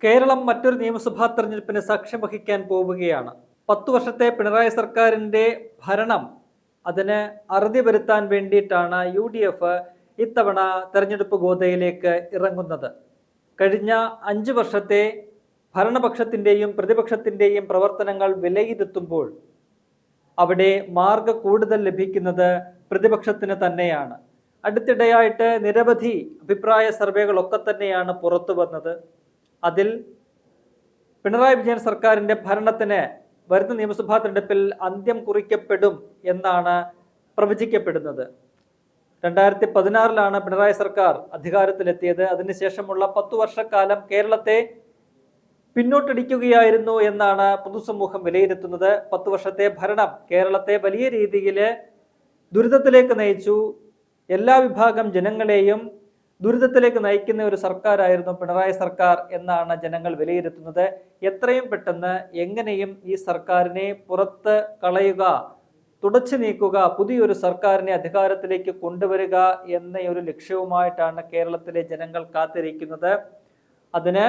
കേരളം മറ്റൊരു നിയമസഭാ തെരഞ്ഞെടുപ്പിന് സാക്ഷ്യം വഹിക്കാൻ പോവുകയാണ്. 10 വർഷത്തെ പിണറായി സർക്കാരിന്റെ ഭരണം അതിന് അറുതി വരുത്താൻ വേണ്ടിയിട്ടാണ് UDF ഇത്തവണ തെരഞ്ഞെടുപ്പ് ഗോതയിലേക്ക് ഇറങ്ങുന്നത്. കഴിഞ്ഞ 5 വർഷത്തെ ഭരണപക്ഷത്തിന്റെയും പ്രതിപക്ഷത്തിന്റെയും പ്രവർത്തനങ്ങൾ വിലയിരുത്തുമ്പോൾ അവിടെ മാർഗ കൂടുതൽ ലഭിക്കുന്നത് പ്രതിപക്ഷത്തിന് തന്നെയാണ്. അടുത്തിടെയായിട്ട് നിരവധി അഭിപ്രായ സർവേകളൊക്കെ തന്നെയാണ് പുറത്തു വന്നത്. അതിൽ പിണറായി വിജയൻ സർക്കാരിന്റെ ഭരണത്തിന് വരുന്ന നിയമസഭാ തെരഞ്ഞെടുപ്പിൽ അന്ത്യം കുറിക്കപ്പെടും എന്നാണ് പ്രവചിക്കപ്പെടുന്നത്. 2016 പിണറായി സർക്കാർ അധികാരത്തിലെത്തിയത്. അതിനുശേഷമുള്ള 10 വർഷക്കാലം കേരളത്തെ പിന്നോട്ടടിക്കുകയായിരുന്നു എന്നാണ് പൊതുസമൂഹം വിലയിരുത്തുന്നത്. 10 വർഷത്തെ ഭരണം കേരളത്തെ വലിയ രീതിയിൽ ദുരിതത്തിലേക്ക് നയിച്ചു. എല്ലാ വിഭാഗം ജനങ്ങളെയും ദുരിതത്തിലേക്ക് നയിക്കുന്ന ഒരു സർക്കാരായിരുന്നു പിണറായി സർക്കാർ എന്നാണ് ജനങ്ങൾ വിലയിരുത്തുന്നത്. എത്രയും പെട്ടെന്ന് എങ്ങനെയും ഈ സർക്കാരിനെ പുറത്ത് കളയുക, തുടച്ചു നീക്കുക, പുതിയൊരു സർക്കാരിനെ അധികാരത്തിലേക്ക് കൊണ്ടുവരിക എന്ന ഒരു ലക്ഷ്യവുമായിട്ടാണ് കേരളത്തിലെ ജനങ്ങൾ കാത്തിരിക്കുന്നത്. അതിന്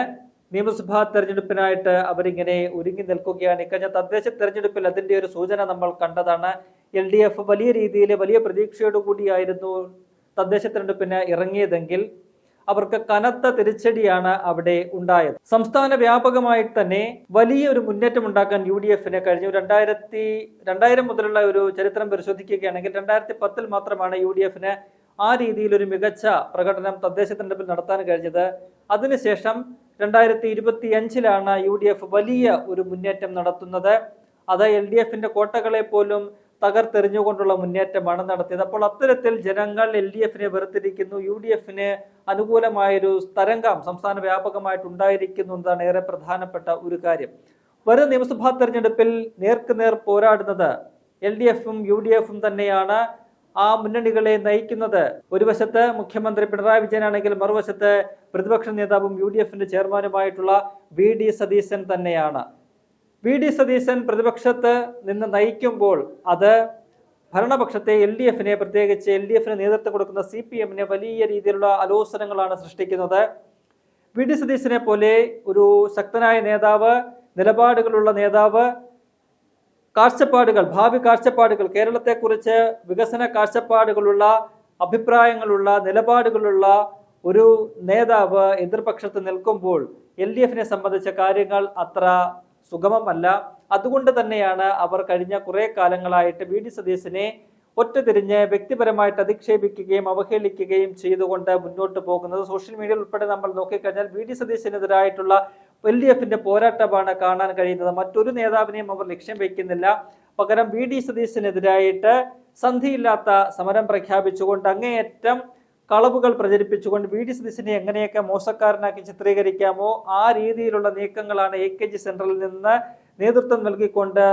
നിയമസഭാ തെരഞ്ഞെടുപ്പിനായിട്ട് അവരിങ്ങനെ ഒരുങ്ങി നിൽക്കുകയാണ്. ഇക്കഴിഞ്ഞ തദ്ദേശ തെരഞ്ഞെടുപ്പിൽ അതിന്റെ ഒരു സൂചന നമ്മൾ കണ്ടതാണ്. LDF വലിയ രീതിയിൽ വലിയ പ്രതീക്ഷയോടുകൂടിയായിരുന്നു തദ്ദേശ തെരഞ്ഞെടുപ്പിന് ഇറങ്ങിയതെങ്കിൽ അവർക്ക് കനത്ത തിരിച്ചടിയാണ് അവിടെ ഉണ്ടായത്. സംസ്ഥാന വ്യാപകമായി തന്നെ വലിയൊരു മുന്നേറ്റം ഉണ്ടാക്കാൻ UDFന് കഴിഞ്ഞു. 2000 മുതലുള്ള ഒരു ചരിത്രം പരിശോധിക്കുകയാണെങ്കിൽ 2010 മാത്രമാണ് UDFന് ആ രീതിയിൽ ഒരു മികച്ച പ്രകടനം തദ്ദേശ തെരഞ്ഞെടുപ്പിൽ നടത്താൻ കഴിഞ്ഞത്. അതിനുശേഷം 2025 UDF വലിയ ഒരു മുന്നേറ്റം നടത്തുന്നത്. അത് LDFന്റെ കോട്ടകളെ പോലും തകർത്തെറിഞ്ഞുകൊണ്ടുള്ള മുന്നേറ്റമാണ് നടത്തിയത്. അപ്പോൾ അത്തരത്തിൽ ജനങ്ങൾ LDFനെ വെറുത്തിരിക്കുന്നു. UDFന് അനുകൂലമായൊരു തരംഗം സംസ്ഥാന വ്യാപകമായിട്ടുണ്ടായിരിക്കുന്നു എന്നതാണ് ഏറെ പ്രധാനപ്പെട്ട ഒരു കാര്യം. വരും നിയമസഭാ തെരഞ്ഞെടുപ്പിൽ നേർക്കുനേർ പോരാടുന്നത് LDFും UDFും തന്നെയാണ്. ആ മുന്നണികളെ നയിക്കുന്നത് ഒരു വശത്ത് മുഖ്യമന്ത്രി പിണറായി വിജയനാണെങ്കിൽ മറുവശത്ത് പ്രതിപക്ഷ നേതാവും UDFന്റെ ചെയർമാനുമായിട്ടുള്ള VD സതീശൻ തന്നെയാണ്. VD സതീശൻ പ്രതിപക്ഷത്ത് നിന്ന് നയിക്കുമ്പോൾ അത് ഭരണപക്ഷത്തെ LDFനെ, പ്രത്യേകിച്ച് LDFന് നേതൃത്വം കൊടുക്കുന്ന CPMനെ വലിയ രീതിയിലുള്ള അലോസരങ്ങളാണ് സൃഷ്ടിക്കുന്നത്. VD സതീശനെ പോലെ ഒരു ശക്തനായ നേതാവ്, നിലപാടുകളുള്ള നേതാവ്, കാഴ്ചപ്പാടുകൾ, ഭാവി കാഴ്ചപ്പാടുകൾ, കേരളത്തെക്കുറിച്ച് വികസന കാഴ്ചപ്പാടുകളുള്ള, അഭിപ്രായങ്ങളുള്ള, നിലപാടുകളുള്ള ഒരു നേതാവ് എതിർപക്ഷത്ത് നിൽക്കുമ്പോൾ LDFനെ സംബന്ധിച്ച കാര്യങ്ങൾ അത്ര സുഗമമല്ല. അതുകൊണ്ട് തന്നെയാണ് അവർ കഴിഞ്ഞ കുറെ കാലങ്ങളായിട്ട് VD സതീശനെ ഒറ്റതിരിഞ്ഞ് വ്യക്തിപരമായിട്ട് അധിക്ഷേപിക്കുകയും അവഹേളിക്കുകയും ചെയ്തുകൊണ്ട് മുന്നോട്ട് പോകുന്നത്. സോഷ്യൽ മീഡിയയിൽ ഉൾപ്പെടെ നമ്മൾ നോക്കിക്കഴിഞ്ഞാൽ VD സതീശനെതിരായിട്ടുള്ള LDFന്റെ പോരാട്ടമാണ് കാണാൻ കഴിയുന്നത്. മറ്റൊരു നേതാവിനെയും അവർ ലക്ഷ്യം വയ്ക്കുന്നില്ല. പകരം VD സതീശനെതിരായിട്ട് സന്ധിയില്ലാത്ത സമരം പ്രഖ്യാപിച്ചുകൊണ്ട് അങ്ങേയറ്റം കളവുകൾ പ്രചരിപ്പിച്ചുകൊണ്ട് VD സതീശനെ എങ്ങനെയൊക്കെ മോശക്കാരനാക്കി ചിത്രീകരിക്കാമോ ആ രീതിയിലുള്ള നീക്കങ്ങളാണ് AKG സെൻട്രലിൽ നിന്ന് നേതൃത്വം നൽകിക്കൊണ്ട്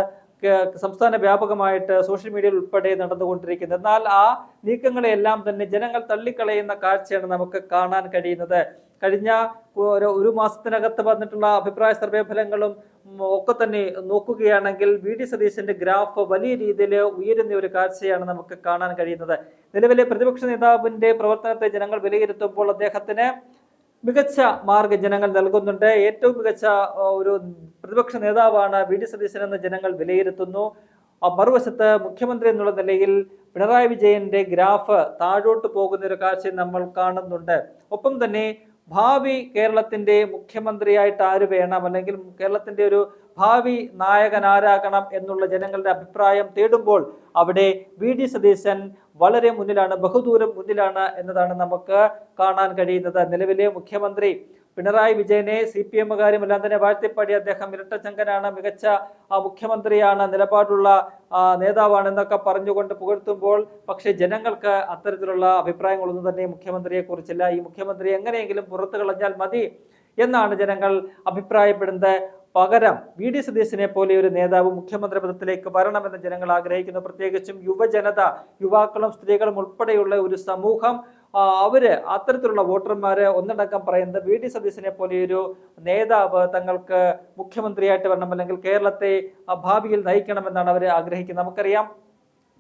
സംസ്ഥാന വ്യാപകമായിട്ട് സോഷ്യൽ മീഡിയയിൽ ഉൾപ്പെടെ നടന്നുകൊണ്ടിരിക്കുന്നത്. എന്നാൽ ആ നീക്കങ്ങളെല്ലാം തന്നെ ജനങ്ങൾ തള്ളിക്കളയുന്ന കാഴ്ചയാണ് നമുക്ക് കാണാൻ കഴിയുന്നത്. കഴിഞ്ഞ ഒരു മാസത്തിനകത്ത് വന്നിട്ടുള്ള അഭിപ്രായ സർവേ ഫലങ്ങളും ഒക്കെ തന്നെ നോക്കുകയാണെങ്കിൽ VD സതീശന്റെ ഗ്രാഫ് വലിയ രീതിയിൽ ഉയരുന്ന ഒരു കാഴ്ചയാണ് നമുക്ക് കാണാൻ കഴിയുന്നത്. നിലവിലെ പ്രതിപക്ഷ നേതാവിന്റെ പ്രവർത്തനത്തെ ജനങ്ങൾ വിലയിരുത്തുമ്പോൾ അദ്ദേഹത്തിന് മികച്ച മാർഗം ജനങ്ങൾ നൽകുന്നുണ്ട്. ഏറ്റവും മികച്ച ഒരു പ്രതിപക്ഷ നേതാവാണ് VD സതീശൻ എന്ന് ജനങ്ങൾ വിലയിരുത്തുന്നു. മറുവശത്ത് മുഖ്യമന്ത്രി എന്നുള്ള നിലയിൽ പിണറായി വിജയന്റെ ഗ്രാഫ് താഴോട്ട് പോകുന്ന ഒരു കാഴ്ച നമ്മൾ കാണുന്നുണ്ട്. ഒപ്പം തന്നെ ഭാവി കേരളത്തിന്റെ മുഖ്യമന്ത്രിയായിട്ട് ആര് വേണം, അല്ലെങ്കിൽ കേരളത്തിന്റെ ഒരു ഭാവി നായകൻ ആരാകണം എന്നുള്ള ജനങ്ങളുടെ അഭിപ്രായം തേടുമ്പോൾ അവിടെ VD സതീശൻ വളരെ മുന്നിലാണ്, ബഹുദൂരം മുന്നിലാണ് എന്നതാണ് നമുക്ക് കാണാൻ കഴിയുന്നത്. നിലവിലെ മുഖ്യമന്ത്രി പിണറായി വിജയനെ CPMകാരും എല്ലാം തന്നെ വാഴ്ത്തിപ്പാടി അദ്ദേഹം ഇരട്ടച്ചങ്കനാണ്, മികച്ച മുഖ്യമന്ത്രിയാണ്, നിലപാടുള്ള നേതാവാണ് എന്നൊക്കെ പറഞ്ഞുകൊണ്ട് പുകഴ്ത്തുമ്പോൾ പക്ഷെ ജനങ്ങൾക്ക് അത്തരത്തിലുള്ള അഭിപ്രായങ്ങളൊന്നും തന്നെ മുഖ്യമന്ത്രിയെ കുറിച്ചില്ല. ഈ മുഖ്യമന്ത്രി എങ്ങനെയെങ്കിലും പുറത്തു കളഞ്ഞാൽ മതി എന്നാണ് ജനങ്ങൾ അഭിപ്രായപ്പെടുന്നത്. പകരം VD സതീശനെ പോലെ ഒരു നേതാവ് മുഖ്യമന്ത്രി പദത്തിലേക്ക് വരണമെന്ന് ജനങ്ങൾ ആഗ്രഹിക്കുന്നു. പ്രത്യേകിച്ചും യുവജനത, യുവാക്കളും സ്ത്രീകളും ഉൾപ്പെടെയുള്ള ഒരു സമൂഹം, അവര് അത്തരത്തിലുള്ള വോട്ടർമാര് ഒന്നടക്കം പറയുന്നത് VD സതീശനെ പോലെ ഒരു നേതാവ് തങ്ങൾക്ക് മുഖ്യമന്ത്രിയായിട്ട് വരണം, അല്ലെങ്കിൽ കേരളത്തെ ഭാവിയിൽ നയിക്കണമെന്നാണ് അവർ ആഗ്രഹിക്കുന്നത്. നമുക്കറിയാം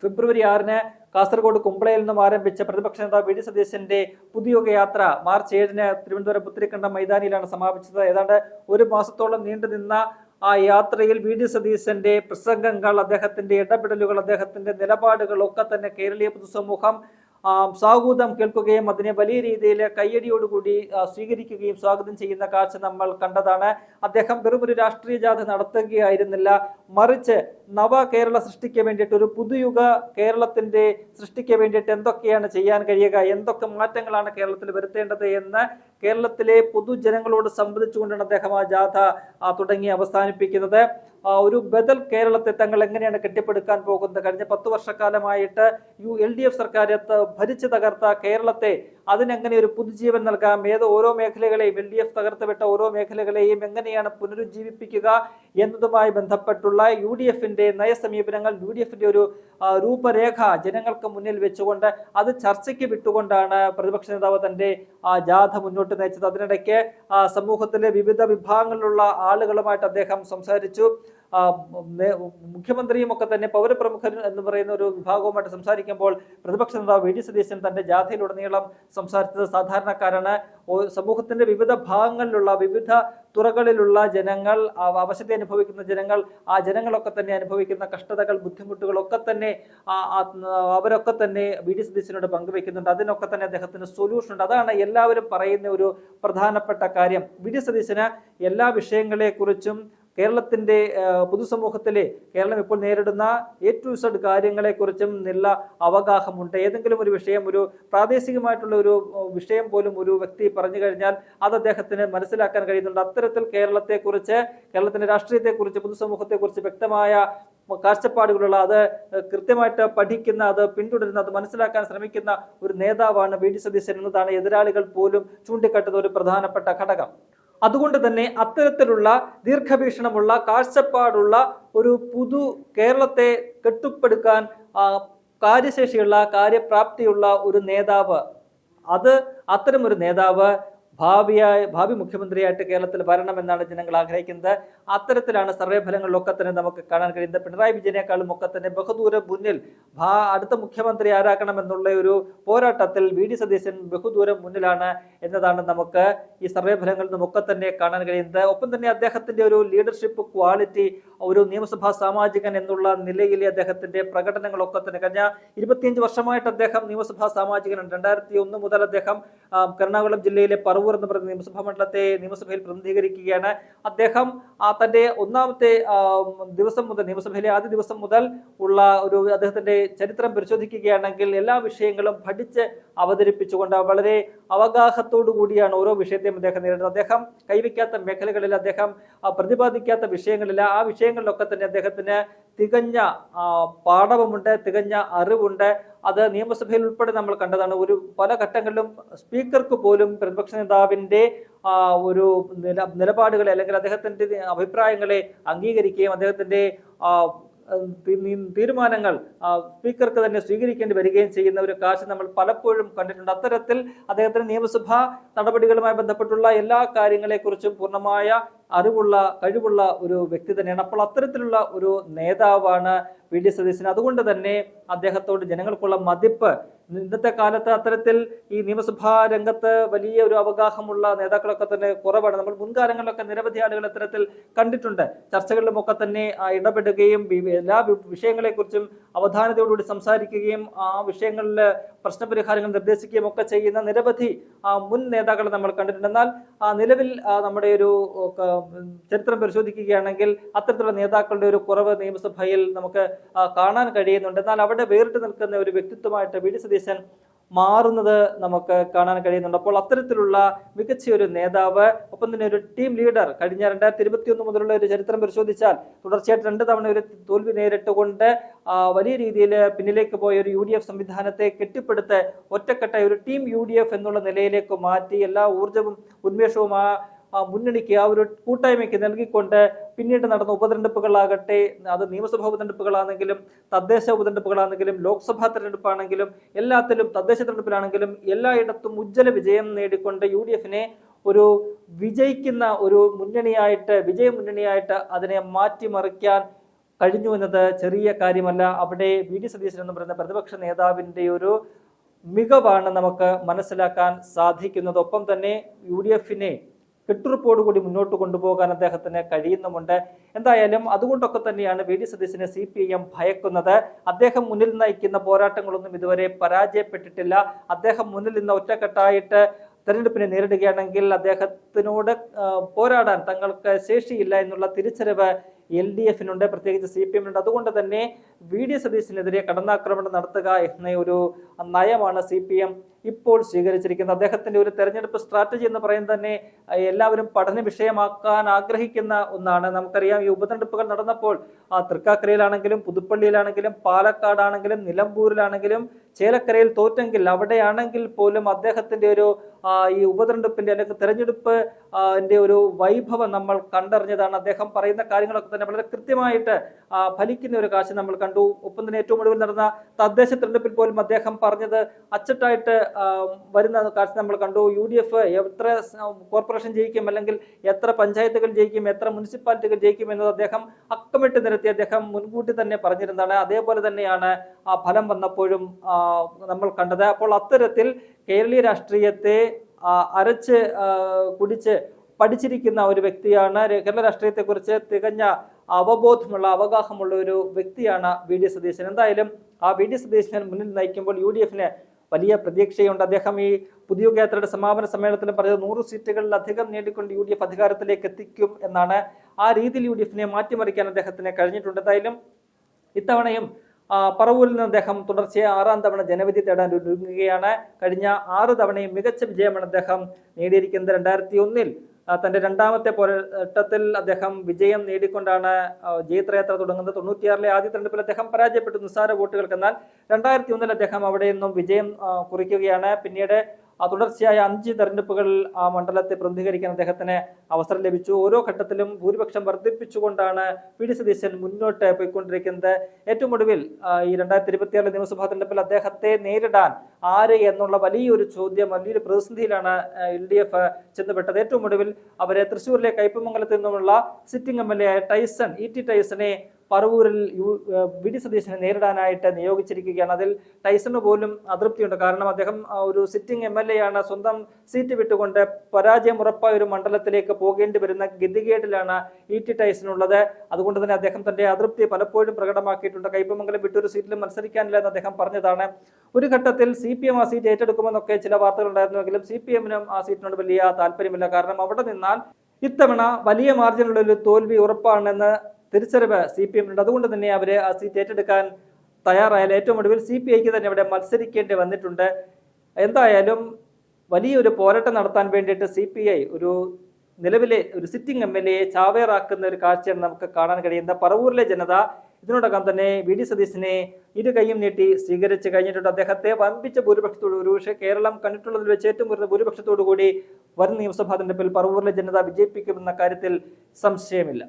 ഫെബ്രുവരി 6-ന് കാസർഗോഡ് കുമ്പളയിൽ നിന്നും ആരംഭിച്ച പ്രതിപക്ഷ നേതാവ് വി ഡി സതീശന്റെ പുതുയുഗ യാത്ര മാർച്ച് 7-ന് തിരുവനന്തപുരം പുത്തരിക്കണ്ടം മൈതാനിയിലാണ് സമാപിച്ചത്. ഏതാണ്ട് ഒരു മാസത്തോളം നീണ്ടുനിന്ന ആ യാത്രയിൽ വി ഡി സതീശന്റെ പ്രസംഗങ്ങൾ, അദ്ദേഹത്തിന്റെ ഇടപെടലുകൾ, അദ്ദേഹത്തിന്റെ നിലപാടുകൾ ഒക്കെ തന്നെ കേരളീയ പൊതുസമൂഹം സ്വാഗതം കേൾക്കുകയും അതിനെ വലിയ രീതിയിൽ കയ്യടിയോടുകൂടി സ്വീകരിക്കുകയും സ്വാഗതം ചെയ്യുന്ന കാഴ്ച നമ്മൾ കണ്ടതാണ്. അദ്ദേഹം വെറും ഒരു രാഷ്ട്രീയ ജാഥ നടത്തുകയായിരുന്നില്ല, മറിച്ച് നവ കേരള സൃഷ്ടിക്ക് വേണ്ടിയിട്ട്, ഒരു പുതുയുഗ കേരളത്തിന്റെ സൃഷ്ടിക്ക് വേണ്ടിയിട്ട് എന്തൊക്കെയാണ് ചെയ്യാൻ കഴിയുക, എന്തൊക്കെ മാറ്റങ്ങളാണ് കേരളത്തിൽ വരുത്തേണ്ടത് എന്ന് കേരളത്തിലെ പൊതുജനങ്ങളോട് സംവദിച്ചുകൊണ്ടാണ് അദ്ദേഹം ആ ജാഥ തുടങ്ങി അവസാനിപ്പിക്കുന്നത്. ഒരു ബദൽ കേരളത്തെ തങ്ങൾ എങ്ങനെയാണ് കെട്ടിപ്പടുക്കാൻ പോകുന്നത്, കഴിഞ്ഞ 10 വർഷക്കാലമായിട്ട് LDF സർക്കാർ ഭരിച്ചു തകർത്ത കേരളത്തെ അതിനെങ്ങനെ ഒരു പുതുജീവൻ നൽകാം, ഓരോ മേഖലകളെയും LDF തകർത്തുവിട്ട ഓരോ മേഖലകളെയും എങ്ങനെയാണ് പുനരുജ്ജീവിപ്പിക്കുക എന്നതുമായി ബന്ധപ്പെട്ടുള്ള UDFന്റെ നയസമീപനങ്ങൾ, UDFന്റെ ഒരു രൂപരേഖ ജനങ്ങൾക്ക് മുന്നിൽ വെച്ചുകൊണ്ട് അത് ചർച്ചയ്ക്ക് വിട്ടുകൊണ്ടാണ് പ്രതിപക്ഷ നേതാവ് തന്റെ ജാഥ മുന്നോട്ട് നയിച്ചത്. അതിനിടയ്ക്ക് സമൂഹത്തിലെ വിവിധ വിഭാഗങ്ങളിലുള്ള ആളുകളുമായിട്ട് അദ്ദേഹം സംസാരിച്ചു. മുഖ്യമന്ത്രിയും ഒക്കെ തന്നെ പൗരപ്രമുഖൻ എന്ന് പറയുന്ന ഒരു വിഭാഗവുമായിട്ട് സംസാരിക്കുമ്പോൾ പ്രതിപക്ഷ നേതാവ് വി ഡി സതീശൻ തന്റെ ജാഥയിലുടനീളം സംസാരിച്ചത് സാധാരണക്കാരാണ്, സമൂഹത്തിന്റെ വിവിധ ഭാഗങ്ങളിലുള്ള വിവിധ തുറകളിലുള്ള ജനങ്ങൾ, അവശത അനുഭവിക്കുന്ന ജനങ്ങൾ, ആ ജനങ്ങളൊക്കെ തന്നെ അനുഭവിക്കുന്ന കഷ്ടതകൾ, ബുദ്ധിമുട്ടുകളൊക്കെ തന്നെ അവരൊക്കെ തന്നെ വി ഡി സതീശനോട് പങ്കുവെക്കുന്നുണ്ട്. അതിനൊക്കെ തന്നെ അദ്ദേഹത്തിന് സൊല്യൂഷൻ ഉണ്ട്. അതാണ് എല്ലാവരും പറയുന്ന ഒരു പ്രധാനപ്പെട്ട കാര്യം. വി ഡി സതീശന് എല്ലാ വിഷയങ്ങളെക്കുറിച്ചും കേരളത്തിന്റെ പൊതുസമൂഹത്തിലെ കേരളം ഇപ്പോൾ നേരിടുന്ന A to Z കാര്യങ്ങളെക്കുറിച്ചും നല്ല അവഗാഹമുണ്ട്. ഏതെങ്കിലും ഒരു വിഷയം, ഒരു പ്രാദേശികമായിട്ടുള്ള ഒരു വിഷയം പോലും ഒരു വ്യക്തി പറഞ്ഞു കഴിഞ്ഞാൽ അത് അദ്ദേഹത്തിന് മനസ്സിലാക്കാൻ കഴിയുന്നുണ്ട്. അത്തരത്തിൽ കേരളത്തെക്കുറിച്ച്, കേരളത്തിന്റെ രാഷ്ട്രീയത്തെക്കുറിച്ച്, പൊതുസമൂഹത്തെക്കുറിച്ച് വ്യക്തമായ കാഴ്ചപ്പാടുകളുള്ള, അത് കൃത്യമായിട്ട് പഠിക്കുന്ന, അത് പിന്തുടരുന്ന, അത് മനസ്സിലാക്കാൻ ശ്രമിക്കുന്ന ഒരു നേതാവാണ് വി ഡി സതീശൻ എന്നതാണ് എതിരാളികൾ പോലും ചൂണ്ടിക്കാട്ടുന്ന ഒരു പ്രധാനപ്പെട്ട ഘടകം. അതുകൊണ്ട് തന്നെ അത്തരത്തിലുള്ള ദീർഘവീക്ഷണമുള്ള കാഴ്ചപ്പാടുള്ള ഒരു പുതു കേരളത്തെ കെട്ടിപ്പടുക്കാൻ കാര്യശേഷിയുള്ള, കാര്യപ്രാപ്തിയുള്ള ഒരു നേതാവ്, അത്തരമൊരു നേതാവ് ഭാവി മുഖ്യമന്ത്രിയായിട്ട് കേരളത്തിൽ വരണമെന്നാണ് ജനങ്ങൾ ആഗ്രഹിക്കുന്നത്. അത്തരത്തിലാണ് സർവേ ഫലങ്ങളിലൊക്കെ തന്നെ നമുക്ക് കാണാൻ കഴിയുന്നത്. പിണറായി വിജയനേക്കാളും ഒക്കെ തന്നെ ബഹുദൂരം മുന്നിൽ അടുത്ത മുഖ്യമന്ത്രി ആരാക്കണമെന്നുള്ള ഒരു പോരാട്ടത്തിൽ വി ഡി സതീശൻ ബഹുദൂരം മുന്നിലാണ് എന്നതാണ് നമുക്ക് ഈ സർവേ ഫലങ്ങളിൽ നിന്നൊക്കെ തന്നെ കാണാൻ കഴിയുന്നത്. ഒപ്പം തന്നെ അദ്ദേഹത്തിന്റെ ഒരു ലീഡർഷിപ്പ് ക്വാളിറ്റി, ഒരു നിയമസഭാ സാമാജികൻ എന്നുള്ള നിലയിലെ അദ്ദേഹത്തിന്റെ പ്രകടനങ്ങളൊക്കെ തന്നെ കഴിഞ്ഞ 25 വർഷമായിട്ട് അദ്ദേഹം നിയമസഭാ സാമാജികനാണ്. 2001 മുതൽ അദ്ദേഹം എറണാകുളം ജില്ലയിലെ പറവൂർ എന്ന് പറയുന്ന നിയമസഭാ മണ്ഡലത്തെ നിയമസഭയിൽ പ്രതിനിധീകരിക്കുകയാണ്. അദ്ദേഹം തന്റെ ഒന്നാമത്തെ ദിവസം മുതൽ, നിയമസഭയിലെ ആദ്യ ദിവസം മുതൽ ഉള്ള ഒരു അദ്ദേഹത്തിന്റെ ചരിത്രം പരിശോധിക്കുകയാണെങ്കിൽ എല്ലാ വിഷയങ്ങളും പഠിച്ച് അവതരിപ്പിച്ചുകൊണ്ട് വളരെ അവഗാഹത്തോടു കൂടിയാണ് ഓരോ വിഷയത്തെയും അദ്ദേഹം നേരിടുന്നത്. അദ്ദേഹം കൈവയ്ക്കാത്ത മേഖലകളിൽ, അദ്ദേഹം പ്രതിപാദിക്കാത്ത വിഷയങ്ങളിൽ, ആ വിഷയങ്ങളിലൊക്കെ തന്നെ അദ്ദേഹത്തിന് തികഞ്ഞ പാഠവുമുണ്ട്, തികഞ്ഞ അറിവുണ്ട്. അത് നിയമസഭയിൽ ഉൾപ്പെടെ നമ്മൾ കണ്ടതാണ്. പല ഘട്ടങ്ങളിലും സ്പീക്കർക്ക് പോലും പ്രതിപക്ഷ നേതാവിന്റെ ഒരു നിലപാടുകളെ അല്ലെങ്കിൽ അദ്ദേഹത്തിന്റെ അഭിപ്രായങ്ങളെ അംഗീകരിക്കുകയും അദ്ദേഹത്തിന്റെ തീരുമാനങ്ങൾ സ്പീക്കർക്ക് തന്നെ സ്വീകരിക്കേണ്ടി വരികയും ചെയ്യുന്ന ഒരു കാഴ്ച നമ്മൾ പലപ്പോഴും കണ്ടിട്ടുണ്ട്. അത്തരത്തിൽ അദ്ദേഹത്തിന് നിയമസഭാ നടപടികളുമായി ബന്ധപ്പെട്ടുള്ള എല്ലാ കാര്യങ്ങളെക്കുറിച്ചും പൂർണ്ണമായ കഴിവുള്ള ഒരു വ്യക്തി തന്നെയാണ്. അപ്പോൾ അത്തരത്തിലുള്ള ഒരു നേതാവാണ് വി ഡി സതീശൻ. അതുകൊണ്ട് തന്നെ അദ്ദേഹത്തോട് ജനങ്ങൾക്കുള്ള മതിപ്പ് ഇന്നത്തെ കാലത്ത് അത്തരത്തിൽ ഈ നിയമസഭാ രംഗത്ത് വലിയ ഒരു അവഗാഹമുള്ള നേതാക്കളൊക്കെ തന്നെ കുറവാണ്. നമ്മൾ മുൻകാലങ്ങളിലൊക്കെ നിരവധി ആളുകൾ ഇത്തരത്തിൽ കണ്ടിട്ടുണ്ട്. ചർച്ചകളിലുമൊക്കെ തന്നെ ഇടപെടുകയും എല്ലാ വിഷയങ്ങളെക്കുറിച്ചും അവധാനതയോടുകൂടി സംസാരിക്കുകയും ആ വിഷയങ്ങളിൽ പ്രശ്നപരിഹാരങ്ങൾ നിർദ്ദേശിക്കുകയും ഒക്കെ ചെയ്യുന്ന നിരവധി മുൻ നേതാക്കളെ നമ്മൾ കണ്ടിട്ടുണ്ട്. എന്നാൽ നിലവിൽ നമ്മുടെ ഒരു ചരിത്രം പരിശോധിക്കുകയാണെങ്കിൽ അത്തരത്തിലുള്ള നേതാക്കളുടെ ഒരു കുറവ് നിയമസഭയിൽ നമുക്ക് കാണാൻ കഴിയുന്നുണ്ട്. എന്നാൽ അവിടെ വേറിട്ട് നിൽക്കുന്ന ഒരു വ്യക്തിത്വമായിട്ട് വി ഡി സതീശൻ മാറുന്നത് നമുക്ക് കാണാൻ കഴിയുന്നുണ്ട്. അപ്പോൾ അത്തരത്തിലുള്ള മികച്ച ഒരു നേതാവ്, ഒപ്പം തന്നെ ഒരു ടീം ലീഡർ, കഴിഞ്ഞ 2021 മുതലുള്ള ഒരു ചരിത്രം പരിശോധിച്ചാൽ തുടർച്ചയായിട്ട് 2 തവണ ഒരു തോൽവി നേരിട്ടുകൊണ്ട് വലിയ രീതിയിൽ പിന്നിലേക്ക് പോയ ഒരു UDF സംവിധാനത്തെ കെട്ടിപ്പടുത്ത് ഒറ്റക്കെട്ടായി ഒരു ടീം UDF എന്നുള്ള നിലയിലേക്ക് മാറ്റി എല്ലാ ഊർജവും ഉന്മേഷവും മുന്നണിക്ക് ആ ഒരു കൂട്ടായ്മയ്ക്ക് നൽകിക്കൊണ്ട് പിന്നീട് നടന്ന ഉപതെരഞ്ഞെടുപ്പുകളാകട്ടെ, അത് നിയമസഭാ ഉപതെരഞ്ഞെടുപ്പുകളാണെങ്കിലും തദ്ദേശ ഉപതെരഞ്ഞെടുപ്പുകളാണെങ്കിലും ലോക്സഭാ തെരഞ്ഞെടുപ്പാണെങ്കിലും എല്ലാത്തിലും, തദ്ദേശ തെരഞ്ഞെടുപ്പിലാണെങ്കിലും എല്ലായിടത്തും ഉജ്ജ്വല വിജയം നേടിക്കൊണ്ട് UDFനെ ഒരു വിജയിക്കുന്ന ഒരു മുന്നണിയായിട്ട്, വിജയ മുന്നണിയായിട്ട് അതിനെ മാറ്റിമറിക്കാൻ കഴിഞ്ഞു എന്നത് ചെറിയ കാര്യമല്ല. അവിടെ വി ഡി സതീശൻ എന്ന് പറയുന്ന പ്രതിപക്ഷ നേതാവിൻ്റെ ഒരു മികവാണ് നമുക്ക് മനസ്സിലാക്കാൻ സാധിക്കുന്നത്. ഒപ്പം തന്നെ UDF-നെ കെട്ടുറപ്പോടുകൂടി മുന്നോട്ട് കൊണ്ടുപോകാൻ അദ്ദേഹത്തിന് കഴിയുന്നുമുണ്ട്. എന്തായാലും അതുകൊണ്ടൊക്കെ തന്നെയാണ് വി ഡി സതീശനെ CPIM ഭയക്കുന്നത്. അദ്ദേഹം മുന്നിൽ നയിക്കുന്ന പോരാട്ടങ്ങളൊന്നും ഇതുവരെ പരാജയപ്പെട്ടിട്ടില്ല. അദ്ദേഹം മുന്നിൽ നിന്ന് ഒറ്റക്കെട്ടായിട്ട് തെരഞ്ഞെടുപ്പിനെ നേരിടുകയാണെങ്കിൽ അദ്ദേഹത്തിനോട് പോരാടാൻ തങ്ങൾക്ക് ശേഷിയില്ല എന്നുള്ള തിരിച്ചറിവ് LDF-നുണ്ട്, പ്രത്യേകിച്ച് CPM-നുണ്ട്. അതുകൊണ്ട് തന്നെ വി ഡി സതീശനെതിരെ കടന്നാക്രമണം നടത്തുക എന്ന ഒരു നയമാണ് CPM ഇപ്പോൾ സ്വീകരിച്ചിരിക്കുന്നത്. അദ്ദേഹത്തിന്റെ ഒരു തെരഞ്ഞെടുപ്പ് സ്ട്രാറ്റജി എന്ന് പറയുന്നത് തന്നെ എല്ലാവരും പഠന വിഷയമാക്കാൻ ആഗ്രഹിക്കുന്ന ഒന്നാണ്. നമുക്കറിയാം, ഈ ഉപതെരഞ്ഞെടുപ്പുകൾ നടന്നപ്പോൾ തൃക്കാക്കരയിലാണെങ്കിലും പുതുപ്പള്ളിയിലാണെങ്കിലും പാലക്കാടാണെങ്കിലും നിലമ്പൂരിലാണെങ്കിലും ചേലക്കരയിൽ തോറ്റെങ്കിൽ അവിടെയാണെങ്കിൽ പോലും അദ്ദേഹത്തിന്റെ ഒരു ഈ ഉപതെരഞ്ഞെടുപ്പിന്റെ അല്ലെങ്കിൽ തെരഞ്ഞെടുപ്പ് ഒരു വൈഭവം നമ്മൾ കണ്ടറിഞ്ഞതാണ്. അദ്ദേഹം പറയുന്ന കാര്യങ്ങളൊക്കെ തന്നെ വളരെ കൃത്യമായിട്ട് ഫലിക്കുന്ന ഒരു കാഴ്ച നമ്മൾ കണ്ടു. ഒപ്പം തന്നെ ഏറ്റവും ഒടുവിൽ നടന്ന തദ്ദേശ തെരഞ്ഞെടുപ്പിൽ പോലും അദ്ദേഹം പറഞ്ഞത് അച്ചട്ടായിട്ട് വരുന്ന കാഴ്ച നമ്മൾ കണ്ടു. UDF എത്ര കോർപ്പറേഷൻ ജയിക്കും, അല്ലെങ്കിൽ എത്ര പഞ്ചായത്തുകൾ ജയിക്കും, എത്ര മുനിസിപ്പാലിറ്റികൾ ജയിക്കും എന്നത് അദ്ദേഹം അക്കമിട്ട് നിരത്തി അദ്ദേഹം മുൻകൂട്ടി തന്നെ പറഞ്ഞിരുന്നതാണ്. അതേപോലെ തന്നെയാണ് ആ ഫലം വന്നപ്പോഴും നമ്മൾ കണ്ടത്. അപ്പോൾ അത്തരത്തിൽ കേരളീയ രാഷ്ട്രീയത്തെ അരച്ച് കുടിച്ച് പഠിച്ചിരിക്കുന്ന ഒരു വ്യക്തിയാണ്. കേരള രാഷ്ട്രീയത്തെക്കുറിച്ച് തികഞ്ഞ അവബോധമുള്ള അവഗാഹമുള്ള ഒരു വ്യക്തിയാണ് വി ഡി സതീശൻ. എന്തായാലും ആ വി ഡി സതീശൻ മുന്നിൽ നയിക്കുമ്പോൾ UDF-ന് വലിയ പ്രതീക്ഷയുണ്ട്. അദ്ദേഹം ഈ പുതിയ യാത്രയുടെ സമാപന സമ്മേളനത്തിൽ പറഞ്ഞത് 100 സീറ്റുകളിലധികം നേടിക്കൊണ്ട് UDF അധികാരത്തിലേക്ക് എത്തിക്കും എന്നാണ്. ആ രീതിയിൽ UDF-നെ മാറ്റിമറിക്കാൻ അദ്ദേഹത്തിന് കഴിഞ്ഞിട്ടുണ്ട്. എന്തായാലും ഇത്തവണയും പറവൂരിൽ നിന്ന് അദ്ദേഹം തുടർച്ചയായി 6ാം തവണ ജനവിധി തേടാൻ ഒരുങ്ങുകയാണ്. കഴിഞ്ഞ 6 തവണയും മികച്ച വിജയമാണ് അദ്ദേഹം നേടിയിരിക്കുന്നത്. 2001-ൽ തന്റെ 2ാമത്തെ പോരാട്ടത്തിൽ അദ്ദേഹം വിജയം നേടിക്കൊണ്ടാണ് ജയത്രയാത്ര തുടങ്ങുന്നത്. 96-ലെ ആദ്യ തെരഞ്ഞെടുപ്പിൽ അദ്ദേഹം പരാജയപ്പെട്ടു നിസ്സാര വോട്ടുകൾക്ക്. എന്നാൽ 2001-ൽ അദ്ദേഹം അവിടെ നിന്നും വിജയം കുറിക്കുകയാണ്. പിന്നീട് തുടർച്ചയായ 5 തെരഞ്ഞെടുപ്പുകൾ ആ മണ്ഡലത്തെ പ്രതിനിധീകരിക്കാൻ അദ്ദേഹത്തിന് അവസരം ലഭിച്ചു. ഓരോ ഘട്ടത്തിലും ഭൂരിപക്ഷം വർദ്ധിപ്പിച്ചുകൊണ്ടാണ് വി ഡി സതീശൻ മുന്നോട്ട് പോയിക്കൊണ്ടിരിക്കുന്നത്. ഏറ്റവും ഒടുവിൽ ഈ 2026 നിയമസഭാ തെരഞ്ഞെടുപ്പിൽ അദ്ദേഹത്തെ നേരിടാൻ ആര് എന്നുള്ള വലിയൊരു ചോദ്യം, വലിയൊരു പ്രതിസന്ധിയിലാണ് LDF ചെന്നുപെട്ടത്. ഏറ്റവും ഒടുവിൽ അവരെ തൃശ്ശൂരിലെ കയ്പമംഗലത്തിൽ നിന്നുമുള്ള സിറ്റിംഗ് MLA ടൈസൺ E.T. ടൈസനെ പറവൂരിൽ വി ഡി സതീശനെ നേരിടാനായിട്ട് നിയോഗിച്ചിരിക്കുകയാണ്. അതിൽ ടൈസണ് പോലും അതൃപ്തിയുണ്ട്. കാരണം അദ്ദേഹം ഒരു സിറ്റിംഗ് MLA ആണ്. സ്വന്തം സീറ്റ് വിട്ടുകൊണ്ട് പരാജയം ഉറപ്പായ ഒരു മണ്ഡലത്തിലേക്ക് പോകേണ്ടി വരുന്ന ഗതികേടിലാണ് E.T. ടൈസനുള്ളത്. അതുകൊണ്ട് തന്നെ അദ്ദേഹം തന്റെ അതൃപ്തി പലപ്പോഴും പ്രകടമാക്കിയിട്ടുണ്ട്. കയ്പമംഗലം വിട്ടൊരു സീറ്റിലും മത്സരിക്കാനില്ല എന്ന് അദ്ദേഹം പറഞ്ഞതാണ്. ഒരു ഘട്ടത്തിൽ CPM ആ സീറ്റ് ഏറ്റെടുക്കുമെന്നൊക്കെ ചില വാർത്തകൾ ഉണ്ടായിരുന്നുവെങ്കിലും CPM-നും ആ സീറ്റിനോട് വലിയ താല്പര്യമില്ല. കാരണം അവിടെ നിന്നാൽ ഇത്തവണ വലിയ മാർജിനുള്ള ഒരു തോൽവി ഉറപ്പാണെന്ന് തിരിച്ചറിവ് CPM-നുണ്ട്. അതുകൊണ്ട് തന്നെ അവര് ആ സീറ്റ് ഏറ്റെടുക്കാൻ തയ്യാറായാലും ഏറ്റവും ഒടുവിൽ CPI-ക്ക് തന്നെ അവിടെ മത്സരിക്കേണ്ടി വന്നിട്ടുണ്ട്. എന്തായാലും വലിയൊരു പോരാട്ടം നടത്താൻ വേണ്ടിയിട്ട് CPI ഒരു നിലവിലെ ഒരു സിറ്റിംഗ് MLA ചാവേറാക്കുന്ന ഒരു കാഴ്ചയാണ് നമുക്ക് കാണാൻ കഴിയുന്നത്. പറവൂരിലെ ജനത ഇതിനോടകം തന്നെ വി ഡി സതീശനെ ഇരു കൈയും നീട്ടി സ്വീകരിച്ച് കഴിഞ്ഞിട്ടുണ്ട്. അദ്ദേഹത്തെ വമ്പിച്ച ഭൂരിപക്ഷത്തോട്, ഒരുപക്ഷെ കേരളം കണ്ടിട്ടുള്ളതിൽ വെച്ച് ഏറ്റവും കൂടുതൽ ഭൂരിപക്ഷത്തോടു കൂടി വരും നിയമസഭാ തെരഞ്ഞെടുപ്പിൽ പറവൂരിലെ ജനത വിജയിപ്പിക്കുമെന്ന കാര്യത്തിൽ സംശയമില്ല.